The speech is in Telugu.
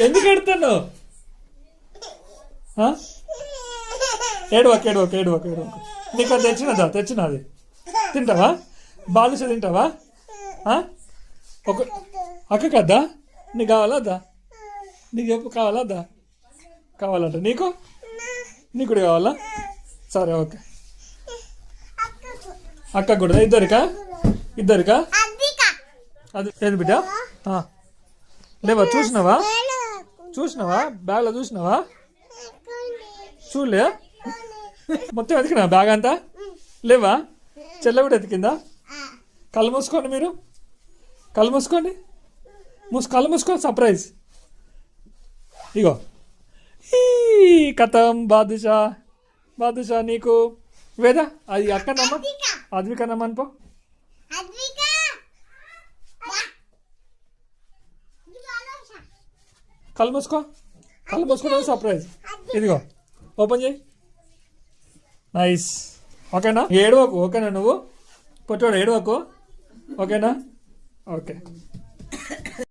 ఎందుకు ఎడుతున్నావు? ఏడవకు ఏడవకు ఏడవకు ఏడవకు. నీకు అది తెచ్చినది తింటావా? బాలుష తింటావా? ఒక అక్క కద్దా? నీకు కావాలా వద్దా? నీకు చెప్పు కావాలా వద్దా? కావాలంట నీకు కూడా కావాలా? సరే ఓకే. అక్క కూడా ఇద్దరికా అది ఏది బిడ్డ? లేవా? చూసినావా బ్యాగ్లో చూసినావా? చూడలే మొత్తం ఎతికినా బ్యాగ్ అంతా? లేవా? చెల్ల కూడా ఎతికిందా? కళ్ళు మూసుకోండి, మీరు కళ్ళు మూసుకోండి, కళ్ళు మూసుకోండి. సర్ప్రైజ్ ఇగో ఈ కథం బాదుషా నీకు. వేద అది అక్కనమ్మ అద్వికనమ్మ అనుకో. కళ్ళు మూసుకుంటే సర్ప్రైజ్. ఇదిగో ఓపెన్ చేయి. నైస్. ఓకేనా? ఏడవకు. ఓకేనా? నువ్వు పొట్టోడు ఏడవకు. ఓకేనా? ఓకే.